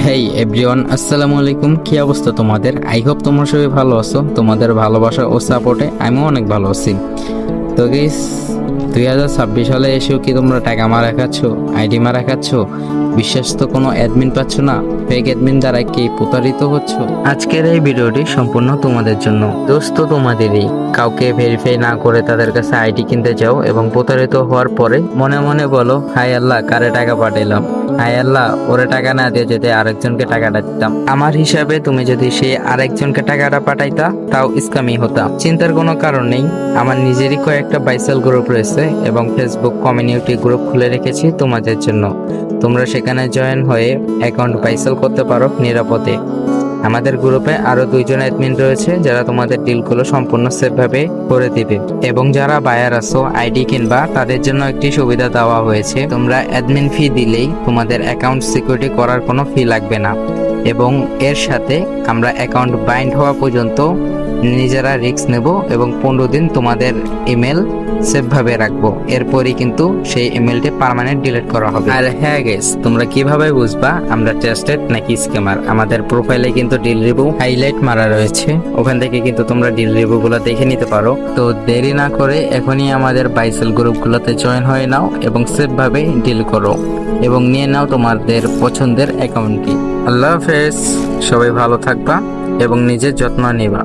হেই everyone, আসসালামু আলাইকুম। কি অবস্থা তোমাদের? আই হোপ তোমরা সবাই ভালো আছো। তোমাদের ভালোবাসা ও সাপোর্টে আমিও অনেক ভালো আছি। তো গাইস, 2026 সালে এসেও কি তোমরা টাকা মারা খাচ্ছ, আইডি মারা খাচ্ছ? বিশ্বাস তো কোনো অ্যাডমিন পাচ্ছ না, ফেক অ্যাডমিন দ্বারা কি প্রতারিত হচ্ছ? আজকের এই ভিডিওটি সম্পূর্ণ তোমাদের জন্য। দোস্ত তোমাদেরই কাউকে ভেরিফাই না করে তাদের কাছে আইডি কিনতে যাও এবং প্রতারিত হওয়ার পরে মনে মনে বলো, হায় আল্লাহ, কারে টাকা পাঠাইলাম, হায় আল্লাহ, ওরে টাকা না দিয়ে যদি আরেকজনকে টাকাটা দিতাম। আমার হিসাবে তুমি যদি সেই আরেকজনকে টাকাটা পাঠাইতা তাও স্ক্যামই হতা। চিন্তার কোনো কারণ নেই, আমার নিজেরই কয়েকটা বাইসেল গ্রুপ রয়েছে এবং ফেসবুক কমিউনিটি গ্রুপ খুলে রেখেছি তোমাদের জন্য। তোমরা সেখানে জয়েন হয়ে অ্যাকাউন্ট বাইসেল করতে পারো নিরাপদে। আমাদের গ্রুপে আরো 2জন অ্যাডমিন রয়েছে যারা তোমাদের ডিলগুলো সম্পূর্ণ সেফ ভাবে করে দিবে। এবং যারা বায়ার আছো আইডি কিনবা, তাদের জন্য একটি সুবিধা দেওয়া হয়েছে। তোমরা অ্যাডমিন ফি দিলেই তোমাদের অ্যাকাউন্ট সিকিউরিটি করার কোনো ফি লাগবে না। এবং এর সাথে আমরা অ্যাকাউন্ট বাইন্ড হওয়া পর্যন্ত নিজেরা রিস্ক নেব এবং 15 দিন তোমাদের ইমেল সেফ ভাবে রাখবো। এরপরই কিন্তু সেই ইমেলটি পার্মানেন্ট ডিলিট করা হবে। আর হ্যাঁ গাইস, তোমরা কিভাবে বুঝবা আমরা ট্রাস্টেড নাকি স্ক্যামার? আমাদের প্রোফাইলে কিন্তু ডিল রিভিউ হাইলাইট মারা রয়েছে, ওখান থেকে কিন্তু তোমরা ডিল রিভিউ গুলো দেখে নিতে পারো। তো দেরি না করে এখনই আমাদের বাইসেল গ্রুপগুলোতে জয়েন হয়ে নাও এবং সেফ ভাবে ডিল করো এবং নিয়ে নাও তোমাদের পছন্দের অ্যাকাউন্টটি। আল্লাহ হাফেজ, সবাই ভালো থাকবা এবং নিজের যত্ন নিবা।